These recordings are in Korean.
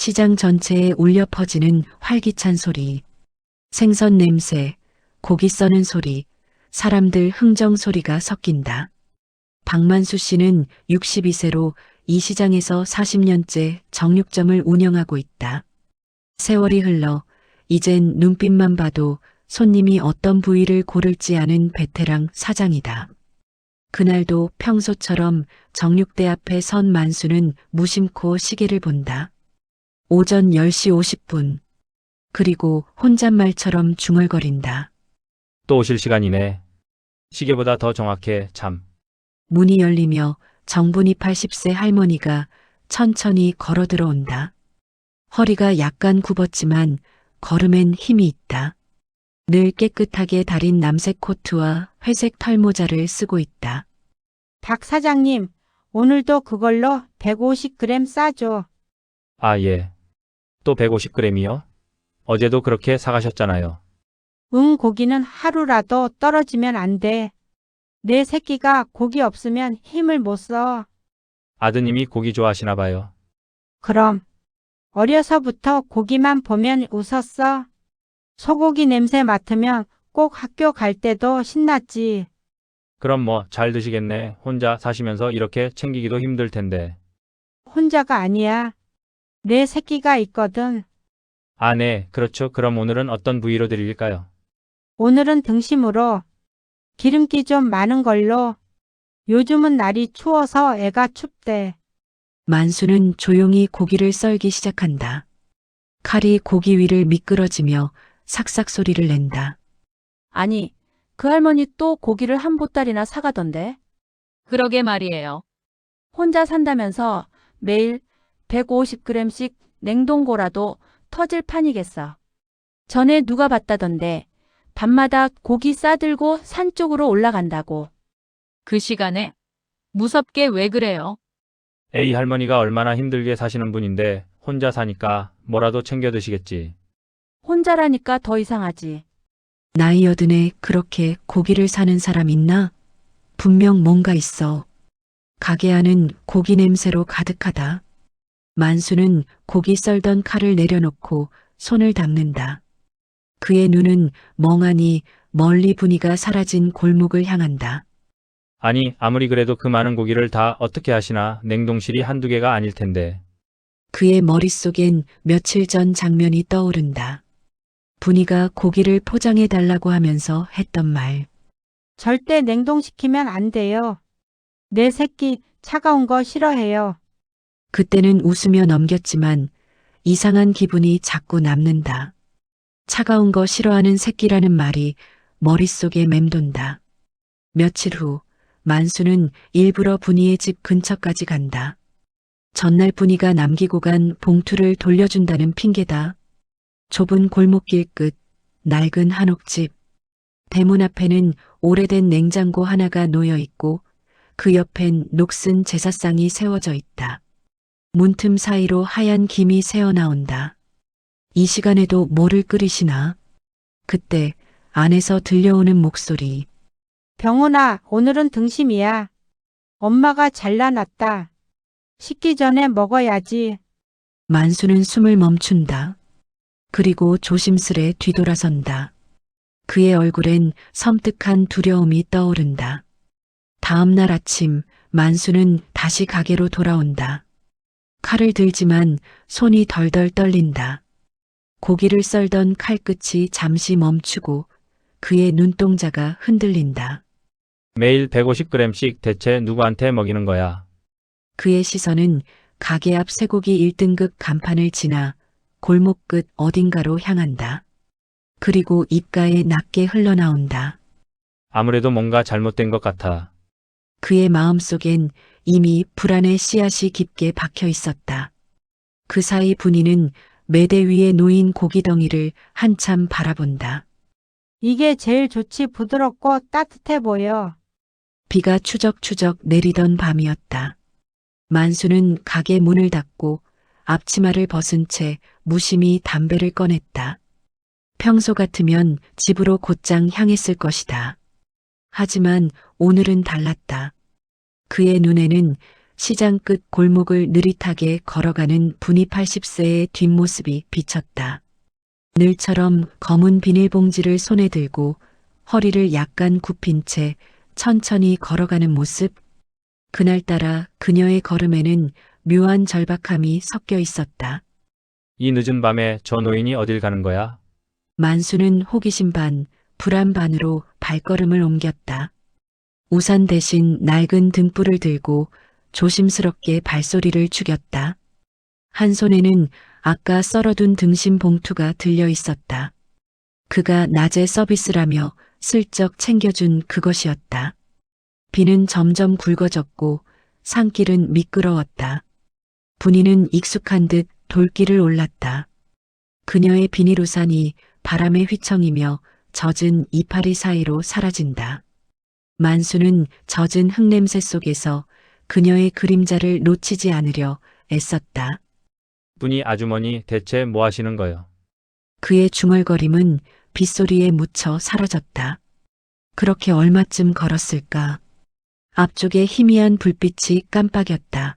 시장 전체에 울려 퍼지는 활기찬 소리, 생선 냄새, 고기 써는 소리, 사람들 흥정 소리가 섞인다. 박만수 씨는 62세로 이 시장에서 40년째 정육점을 운영하고 있다. 세월이 흘러 이젠 눈빛만 봐도 손님이 어떤 부위를 고를지 아는 베테랑 사장이다. 그날도 평소처럼 정육대 앞에 선 만수는 무심코 시계를 본다. 오전 10시 50분. 그리고 혼잣말처럼 중얼거린다. 또 오실 시간이네. 시계보다 더 정확해, 참. 문이 열리며 정분이 80세 할머니가 천천히 걸어 들어온다. 허리가 약간 굽었지만 걸음엔 힘이 있다. 늘 깨끗하게 다린 남색 코트와 회색 털모자를 쓰고 있다. 박 사장님, 오늘도 그걸로 150g 싸줘. 아, 예. 또 150g이요? 어제도 그렇게 사가셨잖아요. 응, 고기는 하루라도 떨어지면 안 돼. 내 새끼가 고기 없으면 힘을 못 써. 아드님이 고기 좋아하시나 봐요. 그럼 어려서부터 고기만 보면 웃었어. 소고기 냄새 맡으면 꼭 학교 갈 때도 신났지. 그럼 뭐 잘 드시겠네. 혼자 사시면서 이렇게 챙기기도 힘들 텐데. 혼자가 아니야. 내 새끼가 있거든. 아, 네. 그렇죠. 그럼 오늘은 어떤 부위로 드릴까요? 오늘은 등심으로 기름기 좀 많은 걸로. 요즘은 날이 추워서 애가 춥대. 만수는 조용히 고기를 썰기 시작한다. 칼이 고기 위를 미끄러지며 삭삭 소리를 낸다. 아니, 그 할머니 또 고기를 한 보따리나 사가던데. 그러게 말이에요. 혼자 산다면서 매일 150g씩 냉동고라도 터질 판이겠어. 전에 누가 봤다던데 밤마다 고기 싸들고 산 쪽으로 올라간다고. 그 시간에 무섭게 왜 그래요? 에이, 할머니가 얼마나 힘들게 사시는 분인데 혼자 사니까 뭐라도 챙겨 드시겠지. 혼자라니까 더 이상하지. 나이 여든에 그렇게 고기를 사는 사람 있나? 분명 뭔가 있어. 가게 안은 고기 냄새로 가득하다. 만수는 고기 썰던 칼을 내려놓고 손을 닦는다. 그의 눈은 멍하니 멀리 분위가 사라진 골목을 향한다. 아니, 아무리 그래도 그 많은 고기를 다 어떻게 하시나. 냉동실이 한두 개가 아닐 텐데. 그의 머릿속엔 며칠 전 장면이 떠오른다. 분이가 고기를 포장해 달라고 하면서 했던 말. 절대 냉동시키면 안 돼요. 내 새끼 차가운 거 싫어해요. 그때는 웃으며 넘겼지만 이상한 기분이 자꾸 남는다. 차가운 거 싫어하는 새끼라는 말이 머릿속에 맴돈다. 며칠 후 만수는 일부러 분이의 집 근처까지 간다. 전날 분이가 남기고 간 봉투를 돌려준다는 핑계다. 좁은 골목길 끝 낡은 한옥집. 대문 앞에는 오래된 냉장고 하나가 놓여 있고 그 옆엔 녹슨 제사상이 세워져 있다. 문틈 사이로 하얀 김이 새어나온다. 이 시간에도 뭐를 끓이시나? 그때 안에서 들려오는 목소리. 병훈아, 오늘은 등심이야. 엄마가 잘라놨다. 식기 전에 먹어야지. 만수는 숨을 멈춘다. 그리고 조심스레 뒤돌아선다. 그의 얼굴엔 섬뜩한 두려움이 떠오른다. 다음 날 아침 만수는 다시 가게로 돌아온다. 칼을 들지만 손이 덜덜 떨린다. 고기를 썰던 칼끝이 잠시 멈추고 그의 눈동자가 흔들린다. 매일 150g씩 대체 누구한테 먹이는 거야? 그의 시선은 가게 앞 쇠고기 1등급 간판을 지나 골목 끝 어딘가로 향한다. 그리고 입가에 낮게 흘러나온다. 아무래도 뭔가 잘못된 것 같아. 그의 마음속엔 이미 불안의 씨앗이 깊게 박혀 있었다. 그 사이 분이는 매대 위에 놓인 고기덩이를 한참 바라본다. 이게 제일 좋지. 부드럽고 따뜻해 보여. 비가 추적추적 내리던 밤이었다. 만수는 가게 문을 닫고 앞치마를 벗은 채 무심히 담배를 꺼냈다. 평소 같으면 집으로 곧장 향했을 것이다. 하지만 오늘은 달랐다. 그의 눈에는 시장 끝 골목을 느릿하게 걸어가는 분이 80세의 뒷모습이 비쳤다. 늘처럼 검은 비닐봉지를 손에 들고 허리를 약간 굽힌 채 천천히 걸어가는 모습. 그날따라 그녀의 걸음에는 묘한 절박함이 섞여 있었다. 이 늦은 밤에 저 노인이 어딜 가는 거야? 만수는 호기심 반, 불안 반으로 발걸음을 옮겼다. 우산 대신 낡은 등불을 들고 조심스럽게 발소리를 죽였다. 한 손에는 아까 썰어둔 등심 봉투가 들려 있었다. 그가 낮에 서비스라며 슬쩍 챙겨준 그것이었다. 비는 점점 굵어졌고 산길은 미끄러웠다. 분이는 익숙한 듯 돌길을 올랐다. 그녀의 비닐우산이 바람에 휘청이며 젖은 이파리 사이로 사라진다. 만수는 젖은 흙냄새 속에서 그녀의 그림자를 놓치지 않으려 애썼다. 분이 아주머니 대체 뭐 하시는 거요? 그의 중얼거림은 빗소리에 묻혀 사라졌다. 그렇게 얼마쯤 걸었을까? 앞쪽에 희미한 불빛이 깜빡였다.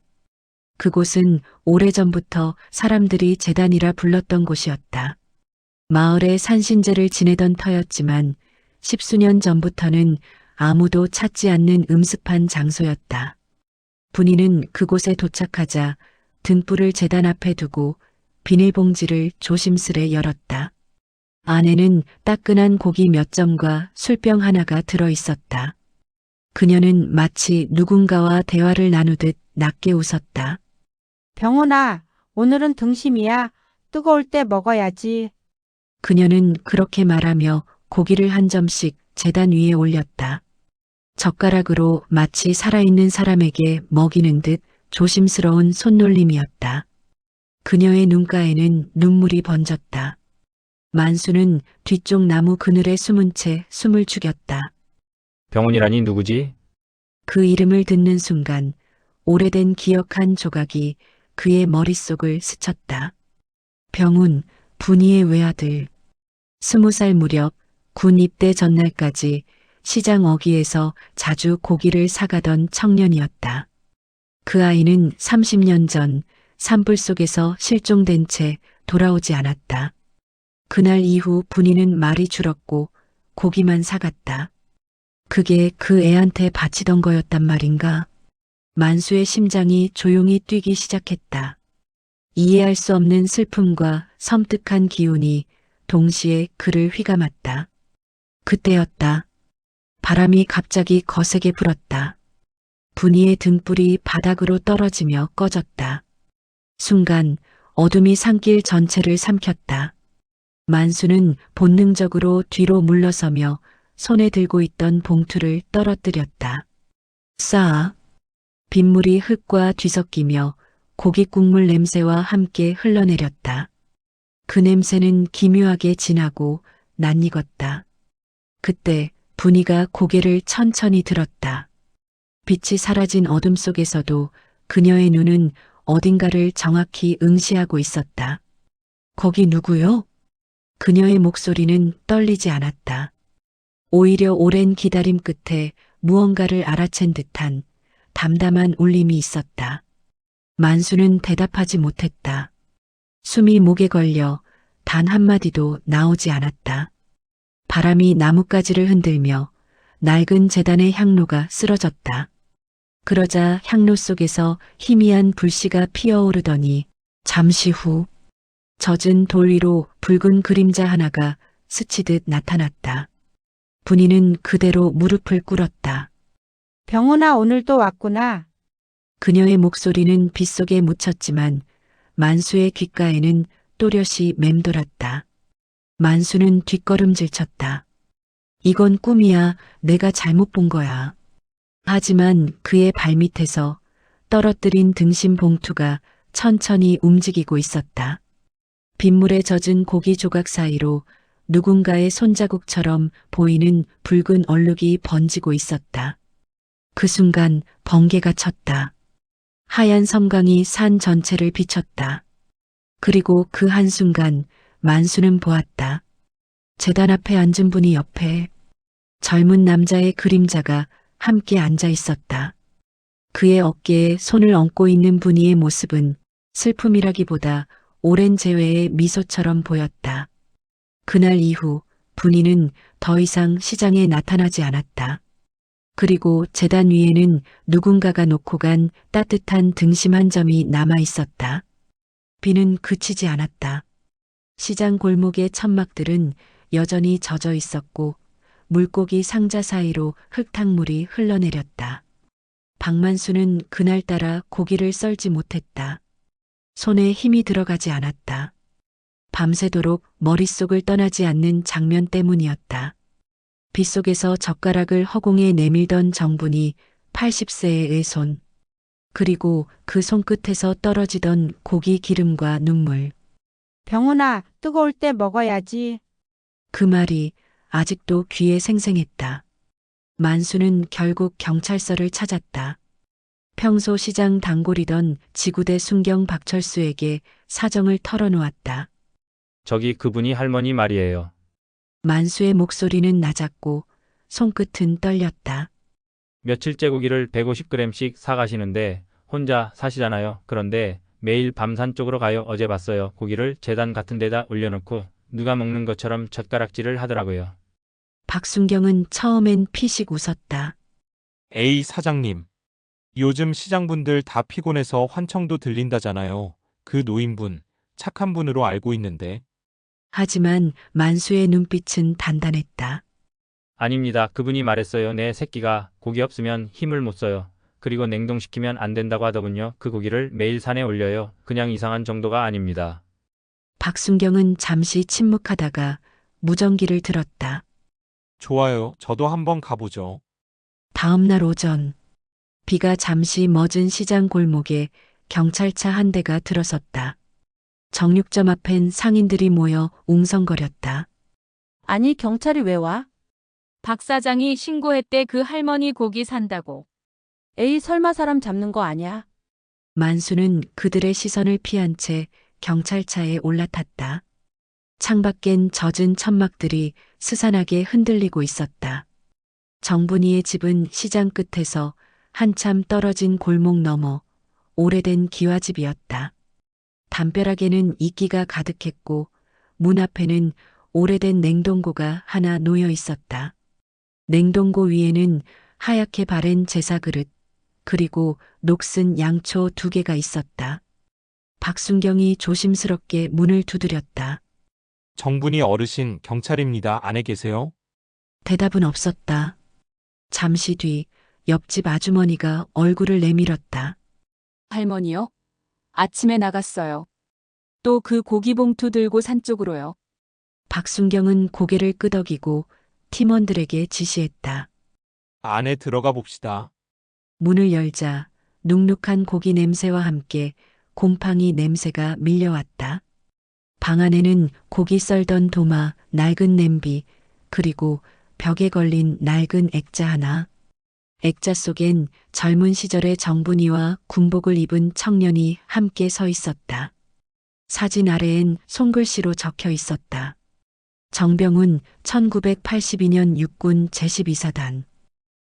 그곳은 오래전부터 사람들이 제단이라 불렀던 곳이었다. 마을에 산신제를 지내던 터였지만 10수년 전부터는 아무도 찾지 않는 음습한 장소였다. 분이는 그곳에 도착하자 등불을 제단 앞에 두고 비닐봉지를 조심스레 열었다. 안에는 따끈한 고기 몇 점과 술병 하나가 들어 있었다. 그녀는 마치 누군가와 대화를 나누듯 낮게 웃었다. 병훈아, 오늘은 등심이야. 뜨거울 때 먹어야지. 그녀는 그렇게 말하며 고기를 한 점씩 제단 위에 올렸다. 젓가락으로 마치 살아있는 사람에게 먹이는 듯 조심스러운 손놀림이었다. 그녀의 눈가에는 눈물이 번졌다. 만수는 뒤쪽 나무 그늘에 숨은 채 숨을 죽였다. 병훈이라니 누구지? 그 이름을 듣는 순간 오래된 기억 한 조각이 그의 머릿속을 스쳤다. 병훈, 분이의 외아들. 20살 무렵 군 입대 전날까지 시장 어귀에서 자주 고기를 사가던 청년이었다. 그 아이는 30년 전 산불 속에서 실종된 채 돌아오지 않았다. 그날 이후 분이는 말이 줄었고 고기만 사갔다. 그게 그 애한테 바치던 거였단 말인가? 만수의 심장이 조용히 뛰기 시작했다. 이해할 수 없는 슬픔과 섬뜩한 기운이 동시에 그를 휘감았다. 그때였다. 바람이 갑자기 거세게 불었다. 분이의 등불이 바닥으로 떨어지며 꺼졌다. 순간 어둠이 산길 전체를 삼켰다. 만수는 본능적으로 뒤로 물러서며 손에 들고 있던 봉투를 떨어뜨렸다. 싸. 빗물이 흙과 뒤섞이며 고기 국물 냄새와 함께 흘러내렸다. 그 냄새는 기묘하게 진하고 낯익었다. 그때 분이가 고개를 천천히 들었다. 빛이 사라진 어둠 속에서도 그녀의 눈은 어딘가를 정확히 응시하고 있었다. 거기 누구요? 그녀의 목소리는 떨리지 않았다. 오히려 오랜 기다림 끝에 무언가를 알아챈 듯한 담담한 울림이 있었다. 만수는 대답하지 못했다. 숨이 목에 걸려 단 한마디도 나오지 않았다. 바람이 나뭇가지를 흔들며 낡은 제단의 향로가 쓰러졌다. 그러자 향로 속에서 희미한 불씨가 피어오르더니 잠시 후 젖은 돌 위로 붉은 그림자 하나가 스치듯 나타났다. 분이는 그대로 무릎을 꿇었다. 병훈아, 오늘도 왔구나. 그녀의 목소리는 빗속에 묻혔지만 만수의 귓가에는 또렷이 맴돌았다. 만수는 뒷걸음질 쳤다. 이건 꿈이야. 내가 잘못 본 거야. 하지만 그의 발밑에서 떨어뜨린 등심 봉투가 천천히 움직이고 있었다. 빗물에 젖은 고기 조각 사이로 누군가의 손자국처럼 보이는 붉은 얼룩이 번지고 있었다. 그 순간 번개가 쳤다. 하얀 섬광이 산 전체를 비췄다. 그리고 그 한순간 만수는 보았다. 제단 앞에 앉은 분이 옆에 젊은 남자의 그림자가 함께 앉아 있었다. 그의 어깨에 손을 얹고 있는 분이의 모습은 슬픔이라기보다 오랜 재회의 미소처럼 보였다. 그날 이후 분이는 더 이상 시장에 나타나지 않았다. 그리고 재단 위에는 누군가가 놓고 간 따뜻한 등심 한 점이 남아 있었다. 비는 그치지 않았다. 시장 골목의 천막들은 여전히 젖어 있었고 물고기 상자 사이로 흙탕물이 흘러내렸다. 박만수는 그날따라 고기를 썰지 못했다. 손에 힘이 들어가지 않았다. 밤새도록 머릿속을 떠나지 않는 장면 때문이었다. 빗속에서 젓가락을 허공에 내밀던 정분이 80세의 의손, 그리고 그 손끝에서 떨어지던 고기 기름과 눈물. 병훈아, 뜨거울 때 먹어야지. 그 말이 아직도 귀에 생생했다. 만수는 결국 경찰서를 찾았다. 평소 시장 단골이던 지구대 순경 박철수에게 사정을 털어놓았다. 저기 그분이 할머니 말이에요. 만수의 목소리는 낮았고 손끝은 떨렸다. 며칠째 고기를 150g씩 사가시는데 혼자 사시잖아요. 그런데 매일 밤산 쪽으로 가요. 어제 봤어요. 고기를 재단 같은 데다 올려놓고 누가 먹는 것처럼 젓가락질을 하더라고요. 박순경은 처음엔 피식 웃었다. 에이, 사장님. 요즘 시장분들 다 피곤해서 환청도 들린다잖아요. 그 노인분, 착한 분으로 알고 있는데. 하지만 만수의 눈빛은 단단했다. 아닙니다. 그분이 말했어요. 내 새끼가 고기 없으면 힘을 못 써요. 그리고 냉동시키면 안 된다고 하더군요. 그 고기를 매일 산에 올려요. 그냥 이상한 정도가 아닙니다. 박순경은 잠시 침묵하다가 무전기를 들었다. 좋아요. 저도 한번 가보죠. 다음 날 오전, 비가 잠시 멎은 시장 골목에 경찰차 한 대가 들어섰다. 정육점 앞엔 상인들이 모여 웅성거렸다. 아니, 경찰이 왜 와? 박 사장이 신고했대. 그 할머니 고기 산다고. 에이, 설마 사람 잡는 거 아냐? 만수는 그들의 시선을 피한 채 경찰차에 올라탔다. 창밖엔 젖은 천막들이 스산하게 흔들리고 있었다. 정분이의 집은 시장 끝에서 한참 떨어진 골목 너머 오래된 기와집이었다. 담벼락에는 이끼가 가득했고 문 앞에는 오래된 냉동고가 하나 놓여 있었다. 냉동고 위에는 하얗게 바랜 제사 그릇, 그리고 녹슨 양초 2개가 있었다. 박순경이 조심스럽게 문을 두드렸다. 정분이 어르신, 경찰입니다. 안에 계세요? 대답은 없었다. 잠시 뒤 옆집 아주머니가 얼굴을 내밀었다. 할머니요? 아침에 나갔어요. 또 그 고기 봉투 들고 산 쪽으로요. 박순경은 고개를 끄덕이고 팀원들에게 지시했다. 안에 들어가 봅시다. 문을 열자 눅눅한 고기 냄새와 함께 곰팡이 냄새가 밀려왔다. 방 안에는 고기 썰던 도마, 낡은 냄비, 그리고 벽에 걸린 낡은 액자 하나. 액자 속엔 젊은 시절의 정분이와 군복을 입은 청년이 함께 서 있었다. 사진 아래엔 손글씨로 적혀 있었다. 정병훈 1982년 육군 제12사단.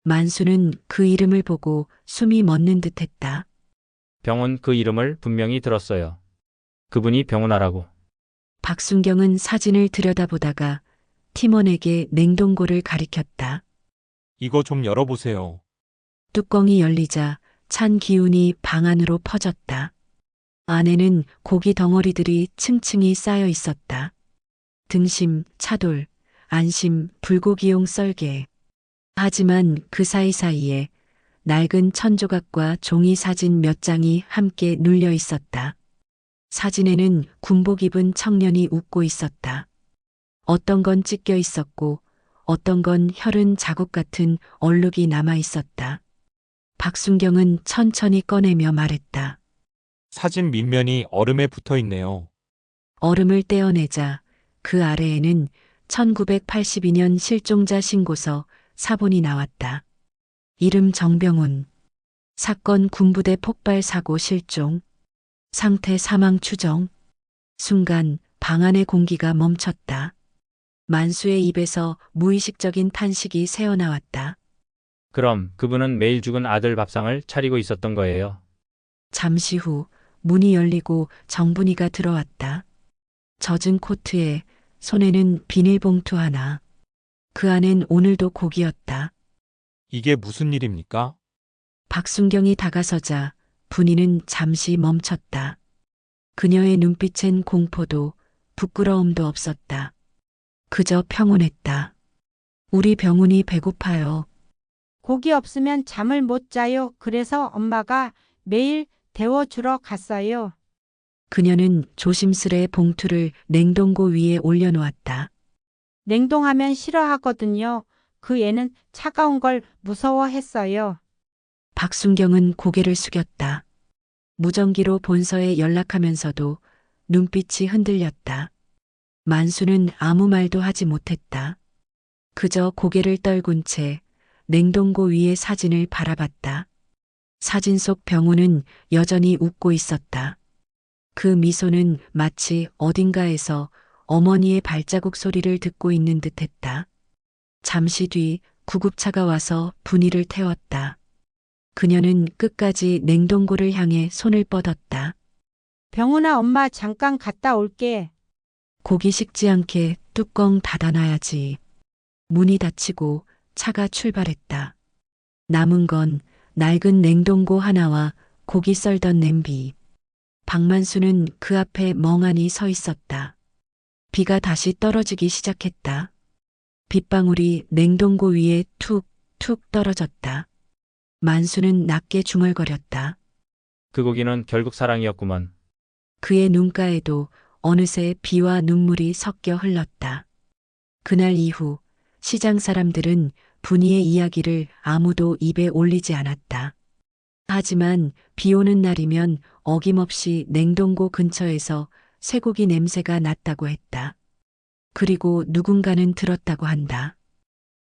만수는 그 이름을 보고 숨이 멎는 듯했다. 병훈 그 이름을 분명히 들었어요. 그분이 병훈아라고. 박순경은 사진을 들여다보다가 팀원에게 냉동고를 가리켰다. 이거 좀 열어보세요. 뚜껑이 열리자 찬 기운이 방 안으로 퍼졌다. 안에는 고기 덩어리들이 층층이 쌓여 있었다. 등심, 차돌, 안심, 불고기용 썰개. 하지만 그 사이사이에 낡은 천조각과 종이 사진 몇 장이 함께 눌려 있었다. 사진에는 군복 입은 청년이 웃고 있었다. 어떤 건 찢겨 있었고 어떤 건 혈흔 자국 같은 얼룩이 남아 있었다. 박순경은 천천히 꺼내며 말했다. 사진 밑면이 얼음에 붙어 있네요. 얼음을 떼어내자 그 아래에는 1982년 실종자 신고서 사본이 나왔다. 이름 정병훈. 사건 군부대 폭발 사고 실종. 상태 사망 추정. 순간 방 안의 공기가 멈췄다. 만수의 입에서 무의식적인 탄식이 새어나왔다. 그럼 그분은 매일 죽은 아들 밥상을 차리고 있었던 거예요. 잠시 후 문이 열리고 정분이가 들어왔다. 젖은 코트에 손에는 비닐봉투 하나. 그 안엔 오늘도 고기였다. 이게 무슨 일입니까? 박순경이 다가서자 분이는 잠시 멈췄다. 그녀의 눈빛엔 공포도 부끄러움도 없었다. 그저 평온했다. 우리 병훈이 배고파요. 고기 없으면 잠을 못 자요. 그래서 엄마가 매일 데워주러 갔어요. 그녀는 조심스레 봉투를 냉동고 위에 올려놓았다. 냉동하면 싫어하거든요. 그 애는 차가운 걸 무서워했어요. 박순경은 고개를 숙였다. 무전기로 본서에 연락하면서도 눈빛이 흔들렸다. 만수는 아무 말도 하지 못했다. 그저 고개를 떨군 채 냉동고 위의 사진을 바라봤다. 사진 속 병우는 여전히 웃고 있었다. 그 미소는 마치 어딘가에서 어머니의 발자국 소리를 듣고 있는 듯했다. 잠시 뒤 구급차가 와서 분이를 태웠다. 그녀는 끝까지 냉동고를 향해 손을 뻗었다. 병훈아, 엄마 잠깐 갔다 올게. 고기 식지 않게 뚜껑 닫아놔야지. 문이 닫히고 차가 출발했다. 남은 건 낡은 냉동고 하나와 고기 썰던 냄비. 박만수는 그 앞에 멍하니 서 있었다. 비가 다시 떨어지기 시작했다. 빗방울이 냉동고 위에 툭툭 떨어졌다. 만수는 낮게 중얼거렸다. 그 고기는 결국 사랑이었구먼. 그의 눈가에도 어느새 비와 눈물이 섞여 흘렀다. 그날 이후 시장 사람들은 분이의 이야기를 아무도 입에 올리지 않았다. 하지만 비 오는 날이면 어김없이 냉동고 근처에서 쇠고기 냄새가 났다고 했다. 그리고 누군가는 들었다고 한다.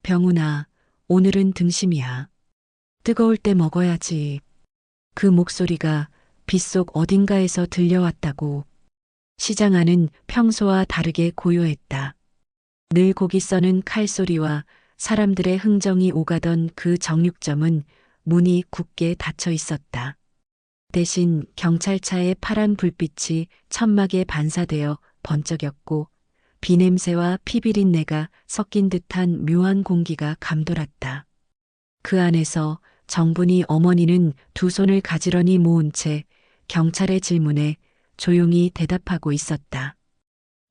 병훈아, 오늘은 등심이야. 뜨거울 때 먹어야지. 그 목소리가 빗속 어딘가에서 들려왔다고. 시장 안은 평소와 다르게 고요했다. 늘 고기 써는 칼소리와 사람들의 흥정이 오가던 그 정육점은 문이 굳게 닫혀 있었다. 대신 경찰차의 파란 불빛이 천막에 반사되어 번쩍였고 비냄새와 피비린내가 섞인 듯한 묘한 공기가 감돌았다. 그 안에서 정분이 어머니는 두 손을 가지런히 모은 채 경찰의 질문에 조용히 대답하고 있었다.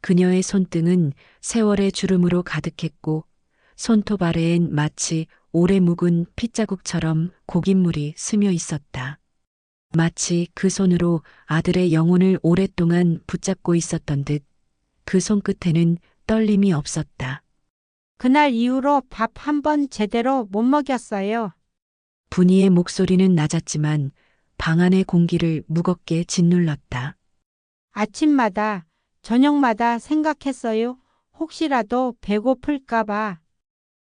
그녀의 손등은 세월의 주름으로 가득했고 손톱 아래엔 마치 오래 묵은 핏자국처럼 고깃물이 스며 있었다. 마치 그 손으로 아들의 영혼을 오랫동안 붙잡고 있었던 듯 그 손끝에는 떨림이 없었다. 그날 이후로 밥 한 번 제대로 못 먹였어요. 분이의 목소리는 낮았지만 방 안의 공기를 무겁게 짓눌렀다. 아침마다, 저녁마다 생각했어요. 혹시라도 배고플까봐.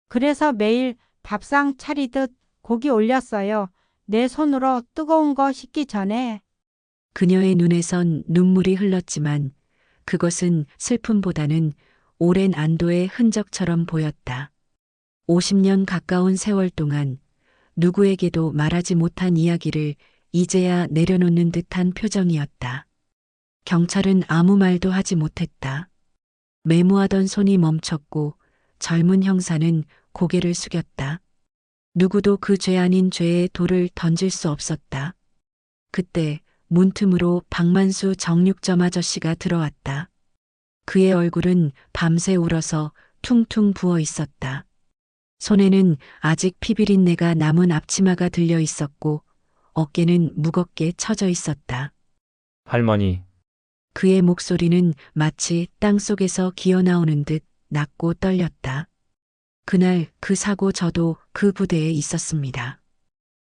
그래서 매일 밥상 차리듯 고기 올렸어요. 내 손으로 뜨거운 거 식기 전에. 그녀의 눈에선 눈물이 흘렀지만 그것은 슬픔보다는 오랜 안도의 흔적처럼 보였다. 50년 가까운 세월 동안 누구에게도 말하지 못한 이야기를 이제야 내려놓는 듯한 표정이었다. 경찰은 아무 말도 하지 못했다. 메모하던 손이 멈췄고 젊은 형사는 고개를 숙였다. 누구도 그 죄 아닌 죄에 돌을 던질 수 없었다. 그때 문틈으로 박만수 정육점 아저씨가 들어왔다. 그의 얼굴은 밤새 울어서 퉁퉁 부어 있었다. 손에는 아직 피비린내가 남은 앞치마가 들려 있었고 어깨는 무겁게 처져 있었다. 할머니, 그의 목소리는 마치 땅속에서 기어나오는 듯 낮고 떨렸다. 그날 그 사고 저도 그 부대에 있었습니다.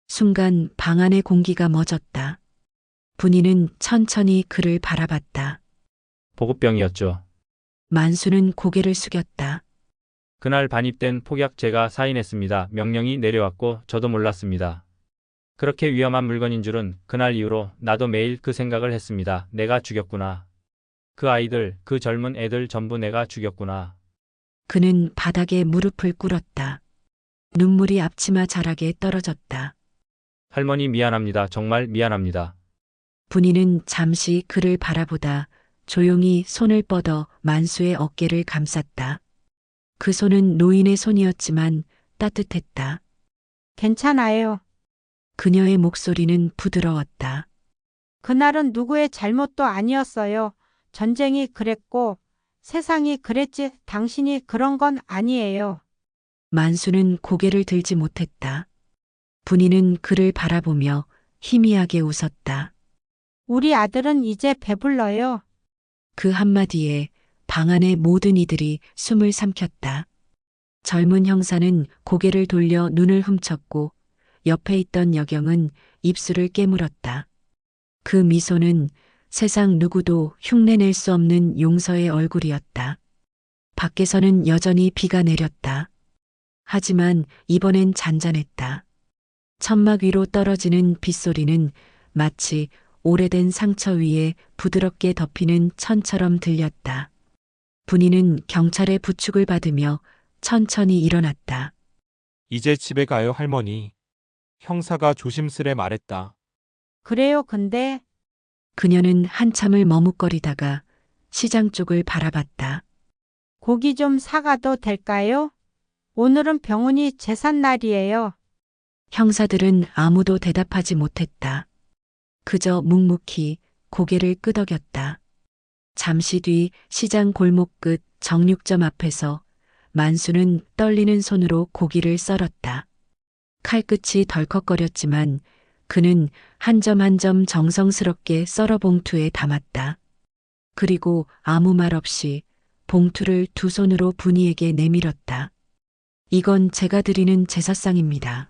순간 방 안의 공기가 멎었다. 분이는 천천히 그를 바라봤다. 보급병이었죠. 만수는 고개를 숙였다. 그날 반입된 폭약 제가 사인했습니다. 명령이 내려왔고 저도 몰랐습니다. 그렇게 위험한 물건인 줄은 그날 이후로 나도 매일 그 생각을 했습니다. 내가 죽였구나. 그 아이들, 그 젊은 애들 전부 내가 죽였구나. 그는 바닥에 무릎을 꿇었다. 눈물이 앞치마 자락에 떨어졌다. 할머니 미안합니다. 정말 미안합니다. 분이는 잠시 그를 바라보다 조용히 손을 뻗어 만수의 어깨를 감쌌다. 그 손은 노인의 손이었지만 따뜻했다. 괜찮아요. 그녀의 목소리는 부드러웠다. 그날은 누구의 잘못도 아니었어요. 전쟁이 그랬고 세상이 그랬지 당신이 그런 건 아니에요. 만수는 고개를 들지 못했다. 분이는 그를 바라보며 희미하게 웃었다. 우리 아들은 이제 배불러요. 그 한마디에 방 안의 모든 이들이 숨을 삼켰다. 젊은 형사는 고개를 돌려 눈을 훔쳤고 옆에 있던 여경은 입술을 깨물었다. 그 미소는 세상 누구도 흉내낼 수 없는 용서의 얼굴이었다. 밖에서는 여전히 비가 내렸다. 하지만 이번엔 잔잔했다. 천막 위로 떨어지는 빗소리는 마치 오래된 상처 위에 부드럽게 덮이는 천처럼 들렸다. 분이는 경찰의 부축을 받으며 천천히 일어났다. 이제 집에 가요, 할머니. 형사가 조심스레 말했다. 그래요, 근데 그녀는 한참을 머뭇거리다가 시장 쪽을 바라봤다. 고기 좀 사가도 될까요? 오늘은 병훈이 제삿날이에요. 형사들은 아무도 대답하지 못했다. 그저 묵묵히 고개를 끄덕였다. 잠시 뒤 시장 골목 끝 정육점 앞에서 만수는 떨리는 손으로 고기를 썰었다. 칼끝이 덜컥거렸지만 그는 한 점 한 점 정성스럽게 썰어 봉투에 담았다. 그리고 아무 말 없이 봉투를 두 손으로 분이에게 내밀었다. 이건 제가 드리는 제사상입니다.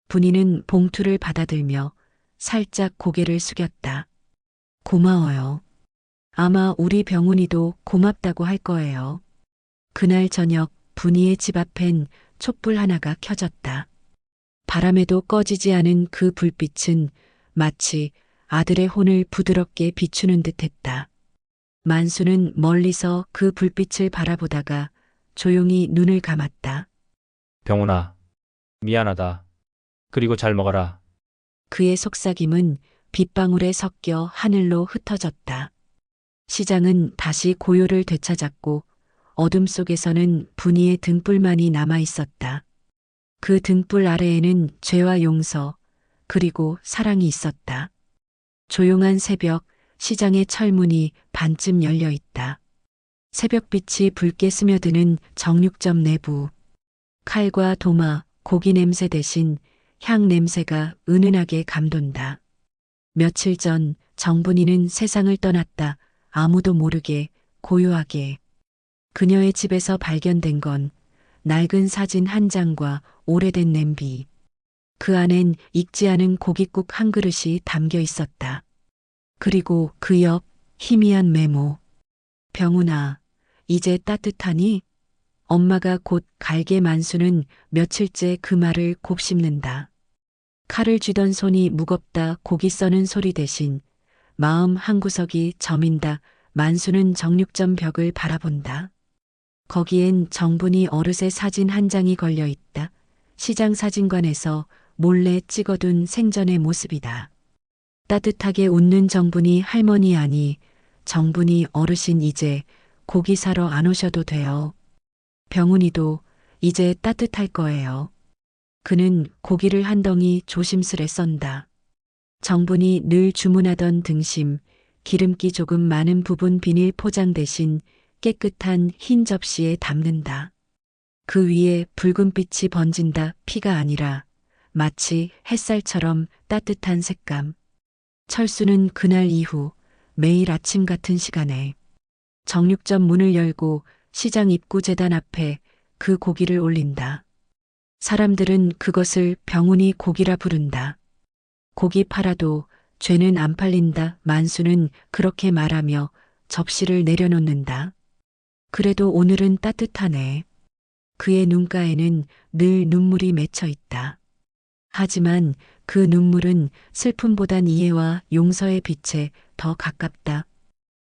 분이는 봉투를 받아들며 살짝 고개를 숙였다. 고마워요. 아마 우리 병훈이도 고맙다고 할 거예요. 그날 저녁 분이의 집 앞엔 촛불 하나가 켜졌다. 바람에도 꺼지지 않은 그 불빛은 마치 아들의 혼을 부드럽게 비추는 듯했다. 만수는 멀리서 그 불빛을 바라보다가 조용히 눈을 감았다. 병훈아, 미안하다. 그리고 잘 먹어라. 그의 속삭임은 빗방울에 섞여 하늘로 흩어졌다. 시장은 다시 고요를 되찾았고 어둠 속에서는 분이의 등불만이 남아 있었다. 그 등불 아래에는 죄와 용서, 그리고 사랑이 있었다. 조용한 새벽, 시장의 철문이 반쯤 열려 있다. 새벽빛이 붉게 스며드는 정육점 내부. 칼과 도마, 고기 냄새 대신 향 냄새가 은은하게 감돈다. 며칠 전 정분이는 세상을 떠났다. 아무도 모르게, 고요하게. 그녀의 집에서 발견된 건 낡은 사진 한 장과 오래된 냄비. 그 안엔 익지 않은 고깃국 한 그릇이 담겨 있었다. 그리고 그 옆 희미한 메모. 병훈아, 이제 따뜻하니? 엄마가 곧 갈게. 만수는 며칠째 그 말을 곱씹는다. 칼을 쥐던 손이 무겁다. 고기 써는 소리 대신 마음 한구석이 저민다. 만수는 정육점 벽을 바라본다. 거기엔 정분이 어르신의 사진 한 장이 걸려 있다. 시장 사진관에서 몰래 찍어둔 생전의 모습이다. 따뜻하게 웃는 정분이 할머니 아니, 정분이 어르신 이제 고기 사러 안 오셔도 돼요. 병훈이도 이제 따뜻할 거예요. 그는 고기를 한 덩이 조심스레 썬다. 정분이 늘 주문하던 등심, 기름기 조금 많은 부분 비닐 포장 대신 깨끗한 흰 접시에 담는다. 그 위에 붉은 빛이 번진다. 피가 아니라 마치 햇살처럼 따뜻한 색감. 철수는 그날 이후 매일 아침 같은 시간에 정육점 문을 열고 시장 입구 제단 앞에 그 고기를 올린다. 사람들은 그것을 병훈이 고기라 부른다. 고기 팔아도 죄는 안 팔린다. 만수는 그렇게 말하며 접시를 내려놓는다. 그래도 오늘은 따뜻하네. 그의 눈가에는 늘 눈물이 맺혀 있다. 하지만 그 눈물은 슬픔보단 이해와 용서의 빛에 더 가깝다.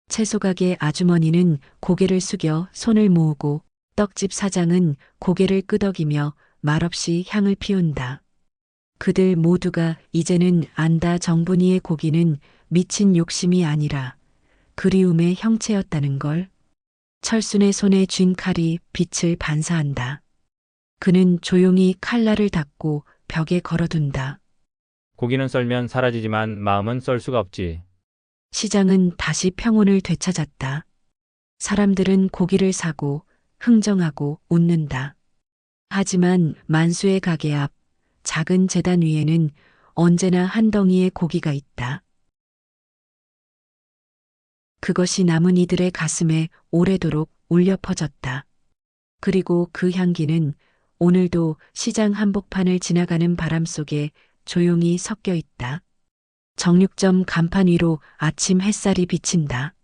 채소가게 아주머니는 고개를 숙여 손을 모으고 떡집 사장은 고개를 끄덕이며 말없이 향을 피운다. 그들 모두가 이제는 안다. 정분이의 고기는 미친 욕심이 아니라 그리움의 형체였다는 걸. 철순의 손에 쥔 칼이 빛을 반사한다. 그는 조용히 칼날을 닫고 벽에 걸어둔다. 고기는 썰면 사라지지만 마음은 썰 수가 없지. 시장은 다시 평온을 되찾았다. 사람들은 고기를 사고 흥정하고 웃는다. 하지만 만수의 가게 앞 작은 제단 위에는 언제나 한 덩이의 고기가 있다. 그것이 남은 이들의 가슴에 오래도록 울려 퍼졌다. 그리고 그 향기는 오늘도 시장 한복판을 지나가는 바람 속에 조용히 섞여 있다. 정육점 간판 위로 아침 햇살이 비친다.